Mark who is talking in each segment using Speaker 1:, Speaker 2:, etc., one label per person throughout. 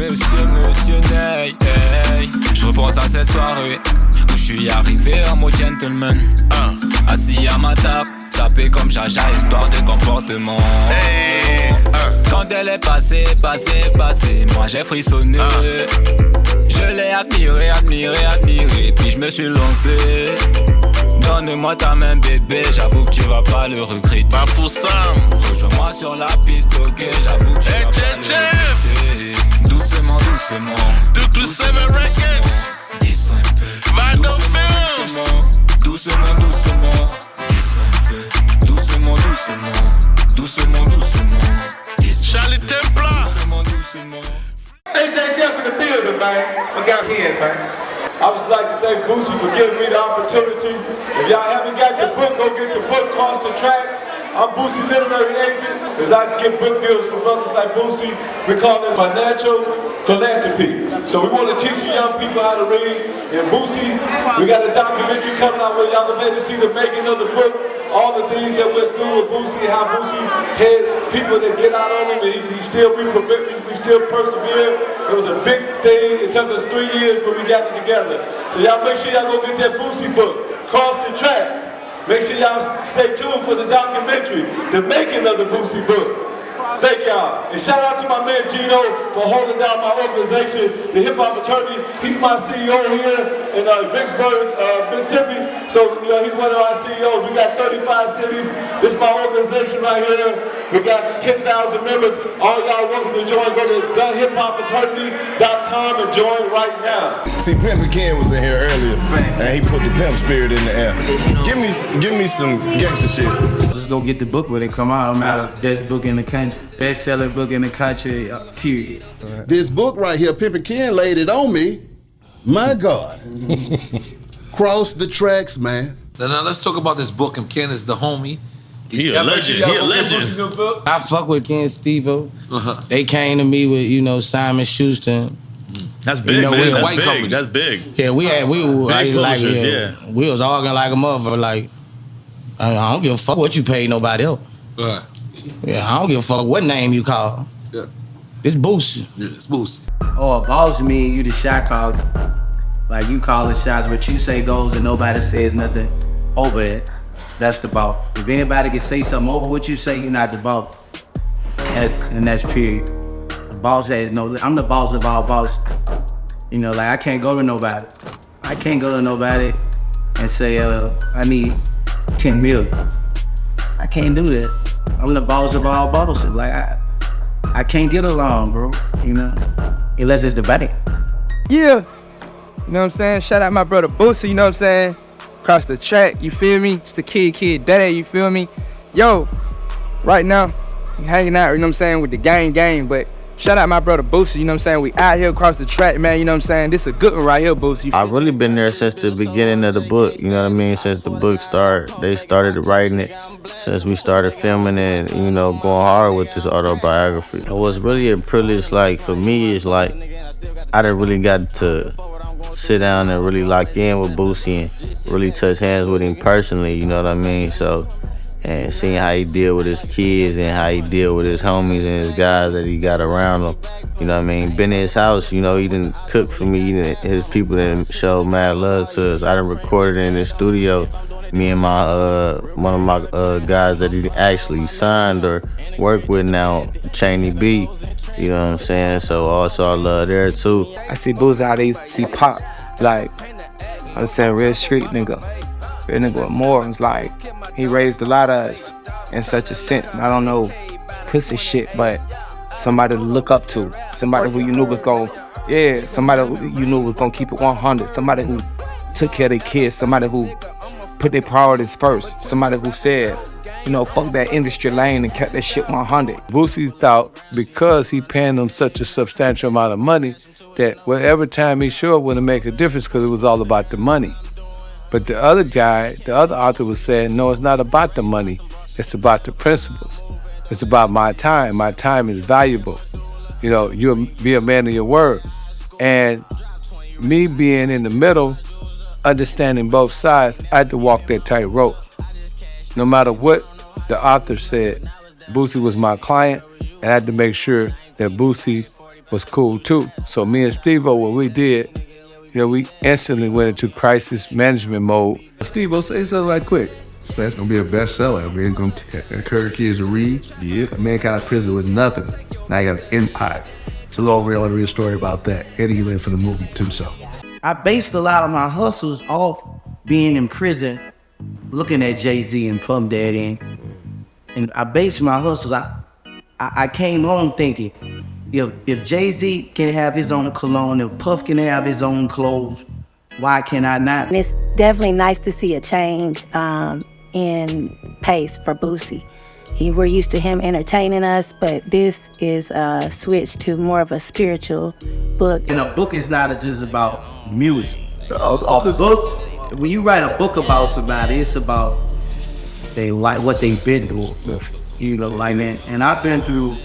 Speaker 1: monsieur Ney, hey. Je repense à cette soirée où je suis arrivé en mode gentleman. Assis à ma table, sapé comme Jaja, histoire de comportement. Quand elle est passée, moi j'ai frissonné. Je l'ai admiré, puis je me suis lancé. Donne-moi ta main bébé, j'avoue que tu vas pas le regretter. Rejoins-moi sur la piste, ok, j'avoue que tu vas pas le regretter. Doucement, doucement.
Speaker 2: 227 Records.
Speaker 1: Dis un peu.
Speaker 2: Vado Films.
Speaker 1: Doucement, doucement. Dis un peu. Doucement, doucement. Doucement, doucement.
Speaker 2: Charlie Templar.
Speaker 1: Doucement, doucement.
Speaker 3: HHF in the building, man. I got here, man. I would just like to thank Boosie for giving me the opportunity. If y'all haven't got the book, go get the book, Cross the Tracks. I'm Boosie Literary Agent, because I get book deals for brothers like Boosie. We call it financial philanthropy. So we want to teach the young people how to read. And Boosie, we got a documentary coming out where y'all will be able to see the making of the book. All the things that went through with Boosie, how Boosie had people that get out on him, and we still persevere. It was a big thing. It took us 3 years, but we got it together. So y'all make sure y'all go get that Boosie book, Cross the Tracks. Make sure y'all stay tuned for the documentary, the making of the Boosie book. Thank y'all. And shout out to my man Gino for holding down my organization, the Hip Hop Fraternity. He's my CEO here in Vicksburg, Mississippi. So he's one of our CEOs. We got 35 cities. This is my organization right here. We got 10,000 members. All y'all welcome to join. Go to thehiphopfraternity.com and join right now.
Speaker 4: See, Pimpinken was in here earlier, and he put the pimp spirit in the air. Give me some gangster shit.
Speaker 5: Just go get the book when it come out. I'm out of best book in the country, best-selling book in the country, period.
Speaker 4: This book right here, Pimpinken laid it on me. My God. Cross the tracks, man.
Speaker 6: Now let's talk about this book. And Ken is the homie.
Speaker 2: He a legend. He a legend.
Speaker 5: I fuck with Ken Steve-O. They came to me with, Simon Schuster.
Speaker 2: That's big, man. That's big. Company. That's big.
Speaker 5: Yeah, we
Speaker 2: big publishers, yeah.
Speaker 5: We was arguing like a motherfucker. Like, I don't give a fuck what you pay nobody else. Yeah, I don't give a fuck what name you call.
Speaker 6: Yeah.
Speaker 5: It's Boosie.
Speaker 6: Yeah, it's Boosie.
Speaker 5: Oh, a boss mean you the shot caller. Like you call the shots, what you say goes and nobody says nothing over it. That's the boss. If anybody can say something over what you say, you're not the boss. And that's period. The boss has no, I'm the boss of all bosses. Like I can't go to nobody. I can't go to nobody and say, I need 10 million. I can't do that. I'm the boss of all bosses. Like I can't get along, bro, unless it's the bank.
Speaker 7: Yeah, you know what I'm saying? Shout out my brother Boosie, you know what I'm saying? Across the track, you feel me? It's the kid daddy, you feel me? Yo, right now, we hanging out, you know what I'm saying, with the gang, but shout out my brother Boosie, you know what I'm saying? We out here across the track, man, you know what I'm saying? This is a good one right here, Boosie.
Speaker 8: I've really been there since the beginning of the book, you know what I mean? Since the book started, they started writing it, since we started filming it, going hard with this autobiography. It was really a privilege, like, for me, it's like, I done really got to sit down and really lock in with Boosie and really touch hands with him personally, you know what I mean? So, and seeing how he deal with his kids and how he deal with his homies and his guys that he got around him, you know what I mean? Been in his house, he didn't cook for me, his people didn't show mad love to us. I done recorded in his studio, me and my one of my guys that he actually signed or work with now, Cheney B, you know what I'm saying? So also I love there too.
Speaker 7: I see Boosie out there, used to see Pop, like, I was saying real street nigga. Real nigga with morals, like, he raised a lot of us in such a sense. I don't know pussy shit, but somebody to look up to. Somebody who you knew was somebody who you knew was gonna keep it 100. Somebody who took care of their kids. Somebody who put their priorities first. Somebody who said, fuck that industry lane and kept that shit 100.
Speaker 9: Boosie thought because he paying them such a substantial amount of money that whatever time he showed wouldn't make a difference because it was all about the money. But the other author was saying, no, it's not about the money. It's about the principles. It's about my time. My time is valuable. You be a man of your word. And me being in the middle, understanding both sides, I had to walk that tightrope. No matter what the author said, Boosie was my client, and I had to make sure that Boosie was cool too. So me and Steve-O, what we did, we instantly went into crisis management mode.
Speaker 10: Steve-O, say something right quick. So that's gonna be a bestseller. We're gonna encourage kids to read. Yeah. A man got out of prison with nothing. Now you got an empire. It's a little real story about that. Eddie, you in for the movie too, so.
Speaker 5: I based a lot of my hustles off being in prison, looking at Jay-Z and Puff Daddy, and I based my hustles. I came home thinking, if Jay-Z can have his own cologne, if Puff can have his own clothes, why can I not?
Speaker 11: And it's definitely nice to see a change in pace for Boosie. We're used to him entertaining us, but this is a switch to more of a spiritual book.
Speaker 5: And a book is not just about music. A book, when you write a book about somebody, it's about what they've been through, like that. And I've been through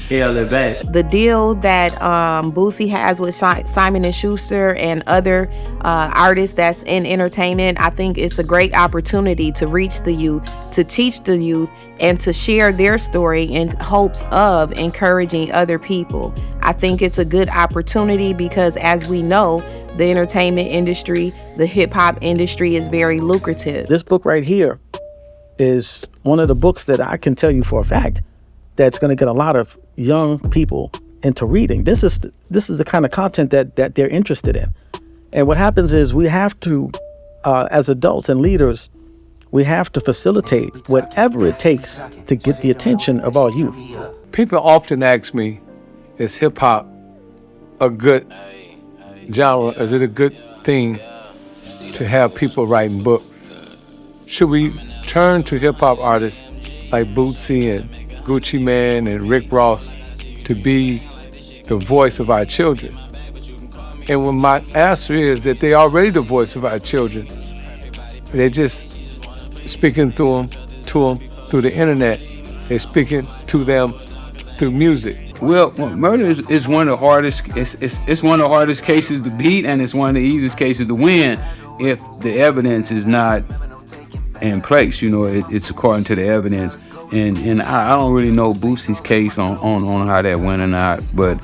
Speaker 5: hell and back.
Speaker 12: The deal that Boosie has with Simon & Schuster and other artists that's in entertainment, I think it's a great opportunity to reach the youth, to teach the youth, and to share their story in hopes of encouraging other people. I think it's a good opportunity because, as we know, the entertainment industry, the hip-hop industry is very lucrative.
Speaker 13: This book right here is one of the books that I can tell you for a fact that's going to get a lot of young people into reading. This is the kind of content that they're interested in. And what happens is we have to, as adults and leaders, we have to facilitate whatever it takes to get the attention of our youth.
Speaker 9: People often ask me, is hip-hop a good genre? Is it a good thing to have people writing books? Should we turn to hip-hop artists like Boosie and Gucci Mane and Rick Ross to be the voice of our children? And when my answer is that they're already the voice of our children, they're just speaking to them through the internet. They're speaking to them through music.
Speaker 14: Well, murder is one of the hardest. It's one of the hardest cases to beat, and it's one of the easiest cases to win if the evidence is not in place. It's according to the evidence. And I don't really know Boosie's case on how that went or not, but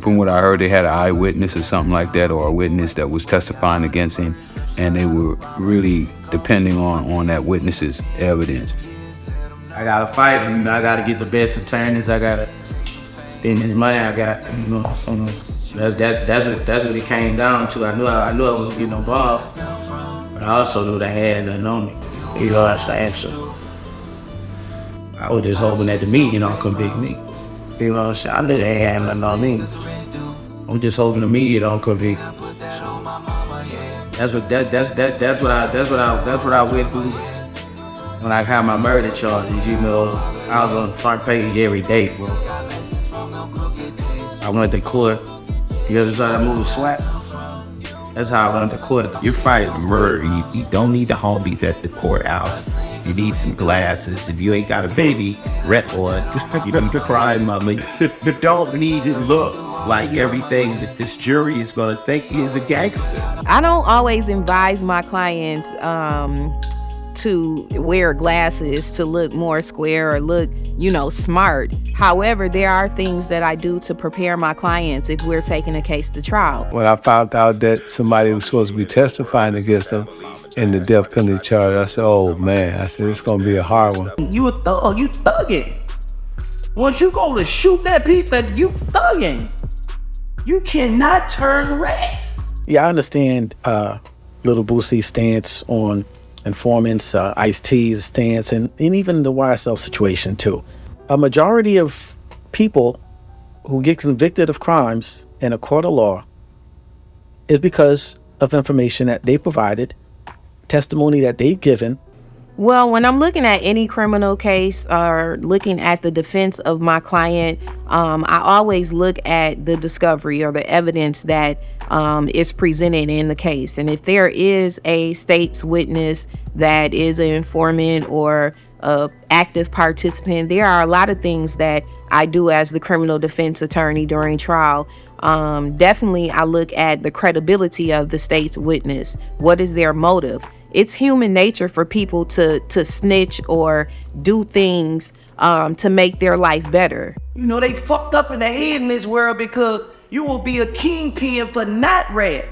Speaker 14: from what I heard, they had an eyewitness or something like that, or a witness that was testifying against him, and they were really depending on that witness's evidence.
Speaker 5: I gotta fight, and I gotta get the best attorneys. I gotta spend the money. I got, that's what it came down to. I knew I was getting involved, but I also knew they had nothing on me. You know what I'm saying? So I was just hoping that the media don't convict me. You know what I'm saying? I knew they had nothing on me. I'm just hoping the media don't convict me. That's what I went through when I had my murder charges. I was on the front page every day, bro. I went to court. You ever saw that movie SWAT? That's how I went to court.
Speaker 15: You're fighting murder. You don't need the homies at the courthouse. You need some glasses. If you ain't got a baby, rep on, just pick up the crime, mommy. You don't need to look like everything that this jury is gonna think is a gangster.
Speaker 12: I don't always advise my clients to wear glasses to look more square or look, smart. However, there are things that I do to prepare my clients if we're taking a case to trial.
Speaker 9: When I found out that somebody was supposed to be testifying against them in the death penalty charge, I said, oh man, it's gonna be a hard one.
Speaker 5: You a thug, you thugging. Once you go to shoot that people, you thugging. You cannot turn red.
Speaker 13: Yeah, I understand Little Boosie's stance on informants, Ice-T's stance, and even the YSL situation too. A majority of people who get convicted of crimes in a court of law is because of information that they provided, testimony that they've given.
Speaker 12: Well, when I'm looking at any criminal case or looking at the defense of my client, I always look at the discovery or the evidence that is presented in the case. And if there is a state's witness that is an informant or an active participant, there are a lot of things that I do as the criminal defense attorney during trial. Definitely, I look at the credibility of the state's witness. What is their motive? It's human nature for people to snitch or do things to make their life better.
Speaker 16: You know, they fucked up in the head in this world because you will be a kingpin for not rap.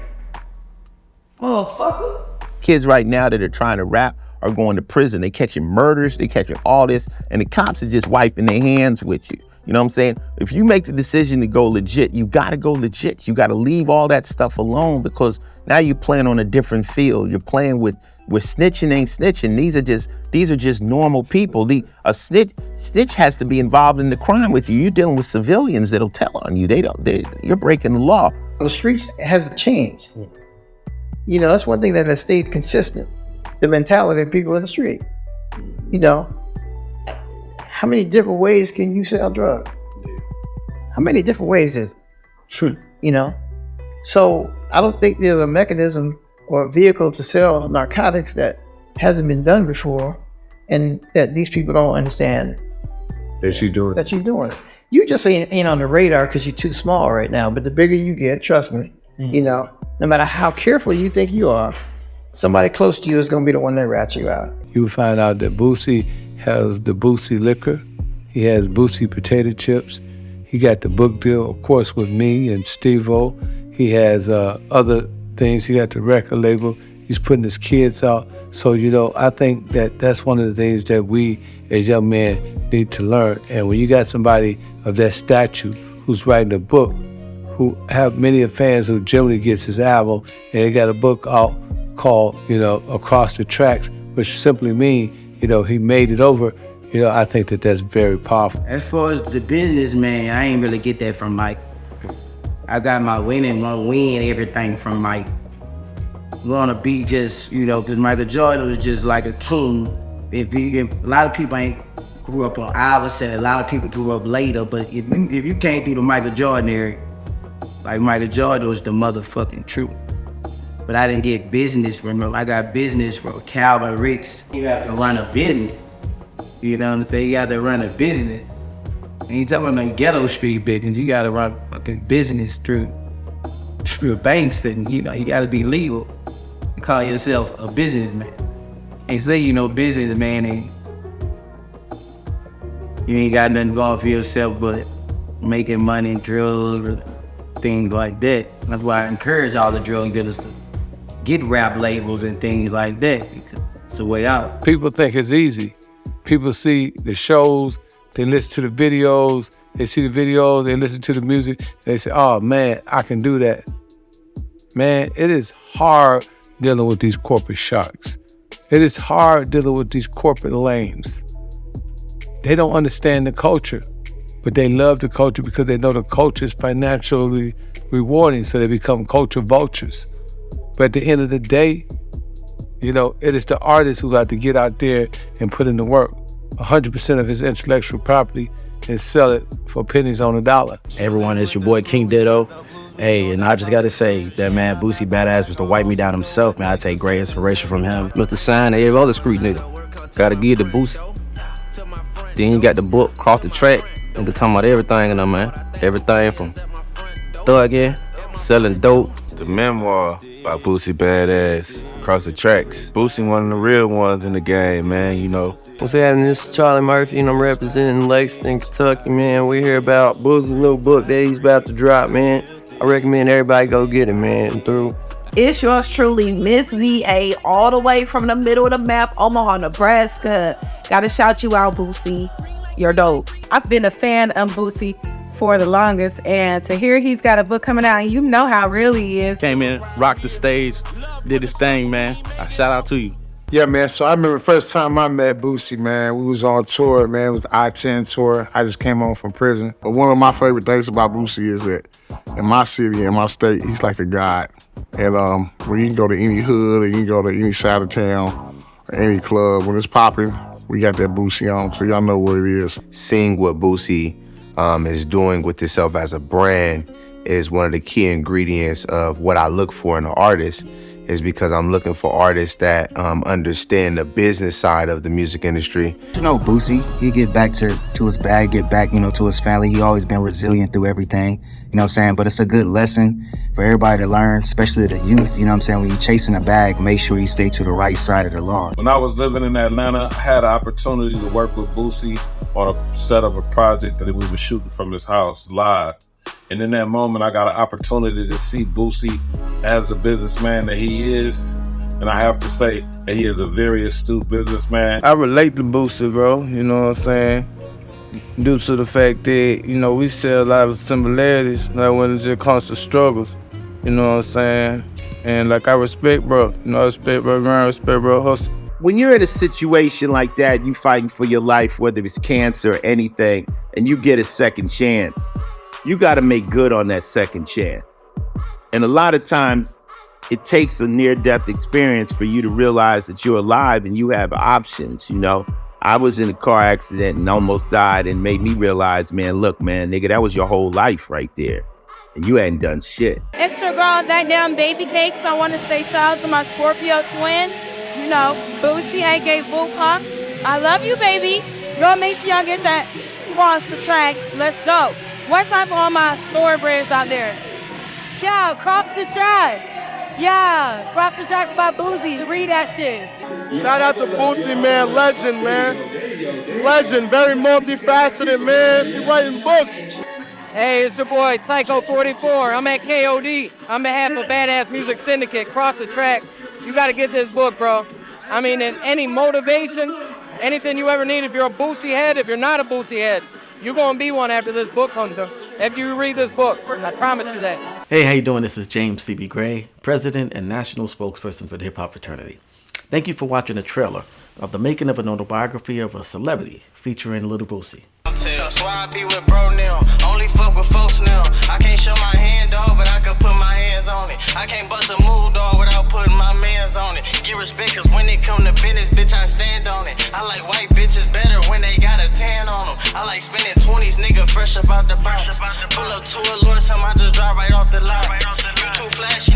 Speaker 16: Motherfucker.
Speaker 15: Kids right now that are trying to rap are going to prison. They catching murders, they catching all this, and the cops are just wiping their hands with you. You know what I'm saying? If you make the decision to go legit, you gotta go legit. You gotta leave all that stuff alone because now you're playing on a different field. You're playing with snitching ain't snitching. These are just normal people. A snitch has to be involved in the crime with you. You're dealing with civilians that'll tell on you. You're breaking the law.
Speaker 17: The streets hasn't changed. You know, that's one thing that has stayed consistent. The mentality of people in the street. You know, how many different ways can you sell drugs? How many different ways is it?
Speaker 9: True.
Speaker 17: You know? So I don't think there's a mechanism or a vehicle to sell narcotics that hasn't been done before and that these people don't understand
Speaker 9: that you're doing
Speaker 17: it. You just ain't on the radar because you're too small right now, but the bigger you get, trust me, you know, no matter how careful you think you are, somebody close to you is going to be the one that rats you out.
Speaker 9: You will find out that Boosie has the Boosie liquor. He has Boosie potato chips. He got the book deal, of course, with me and Steve-O. He has other things. He got the record label. He's putting his kids out. So, you know, I think that that's one of the things that we as young men need to learn. And when you got somebody of that stature who's writing a book, who have many fans who generally gets his album, and they got a book out called, you know, Across the Tracks, which simply means, you know, he made it over. You know, I think that that's very powerful.
Speaker 5: As far as the businessman, I ain't really get that from Mike. I got my win everything from Mike. Gonna be just, you know, because Michael Jordan was just like a king. A lot of people ain't grew up on Iverson, a lot of people grew up later, but if you can't do the Michael Jordan era, like Michael Jordan was the motherfucking truth. But I didn't get business from him. I got business from Calvin Ricks. You have to run a business. You know what I'm saying? You got to run a business. And you talking about the ghetto street business, you got to run fucking business through banks, and you know, you got to be legal and call yourself a businessman. And say you know businessman and you ain't got nothing going for yourself but making money, drugs, things like that. That's why I encourage all the drug dealers to get rap labels and things like that. It's the way out.
Speaker 9: People think it's easy. People see the shows, they listen to the videos, they see the videos, they listen to the music, they say, oh man, I can do that. Man, it is hard dealing with these corporate sharks. It is hard dealing with these corporate lames. They don't understand the culture, but they love the culture because they know the culture is financially rewarding, so they become culture vultures. But at the end of the day, you know, it is the artist who got to get out there and put in the work. 100% of his intellectual property and sell it for pennies on a dollar.
Speaker 18: Everyone, it's your boy King Ditto. Hey, and I just gotta say that man, Boosie Badazz was to wipe me down himself, man. I take great inspiration from him. Mr. Shine, every other street nigga. Gotta give the Boosie. Then you got the book, Cross the Track. Nigga talking about everything in there, man. Everything from thugging, selling dope.
Speaker 19: The memoir by Boosie Badazz, Across the Tracks. Boosie one of the real ones in the game, man, you know.
Speaker 20: What's happening? This is Charlie Murphy, and I'm representing Lexington, Kentucky, man. We hear about Boosie's new book that he's about to drop, man. I recommend everybody go get it, man. Through.
Speaker 12: It's yours truly, Miss VA, all the way from the middle of the map, Omaha, Nebraska. Gotta shout you out, Boosie. You're dope.
Speaker 21: I've been a fan of Boosie for the longest, and to hear he's got a book coming out, and you know how real he is.
Speaker 22: Came in, rocked the stage, did his thing, man. I shout out to you.
Speaker 23: Yeah, man, so I remember the first time I met Boosie, man, we was on tour, man. It was the I-10 tour. I just came home from prison. But one of my favorite things about Boosie is that in my city, in my state, he's like a god. And when you can go to any hood or you can go to any side of town or any club, when it's popping, we got that Boosie on, so y'all know what it is.
Speaker 24: Seeing what Boosie is doing with itself as a brand is one of the key ingredients of what I look for in an artist. is because I'm looking for artists that understand the business side of the music industry.
Speaker 1: You know, Boosie, he get back to his bag, get back, to his family. He always been resilient through everything, you know what I'm saying? But it's a good lesson for everybody to learn, especially the youth, you know what I'm saying? When you're chasing a bag, make sure you stay to the right side of the law.
Speaker 2: When I was living in Atlanta, I had an opportunity to work with Boosie on a set of a project that we were shooting from his house live. And in that moment, I got an opportunity to see Boosie as a businessman that he is. And I have to say that he is a very astute businessman.
Speaker 7: I relate to Boosie, bro, you know what I'm saying? Due to the fact that, we share a lot of similarities, like when it just comes to struggles, you know what I'm saying? And like, I respect bro, I respect bro grind, respect bro hustle.
Speaker 15: When you're in a situation like that, you fighting for your life, whether it's cancer or anything, and you get a second chance, you got to make good on that second chance. And a lot of times it takes a near-death experience for you to realize that you're alive and you have options, I was in a car accident and almost died, and made me realize, man, look, man, nigga, that was your whole life right there. And you hadn't done shit.
Speaker 21: It's your girl, That Damn Baby Cakes. I want to say shout out to my Scorpio twin, Boosie, aka Boo Pop. I love you, baby. Y'all make sure y'all get that Cross the Tracks. Let's go. One time for all my thoroughbreds out there. Yeah, Cross the Tracks. Yeah, Cross the Tracks by Boosie. Read that shit.
Speaker 23: Shout out to Boosie, man. Legend, man. Legend, very multifaceted, man. He writing books.
Speaker 3: Hey, it's your boy, Tycho 44. I'm at KOD. On behalf of Badazz Music Syndicate, Cross the Tracks. You got to get this book, bro. I mean, in any motivation, anything you ever need, if you're a Boosie head, if you're not a Boosie head, you're going to be one after this book comes out. If you read this book, I promise you that.
Speaker 4: Hey, how you doing? This is James C.B. Gray, President and National Spokesperson for the Hip Hop Fraternity. Thank you for watching the trailer of the making of an autobiography of a celebrity featuring Little Boosie.
Speaker 25: So I be with bro now, only fuck with folks now. I can't show my hand, dog, but I can put my hands on it. I can't bust a move, dog, without putting my mans on it. Get respect, cause when it come to business, bitch, I stand on it. I like white bitches better when they got a tan on them. I like spending 20s, nigga, fresh about the box. Pull up to a Lord, time I just drive right off the lot. You too flashy,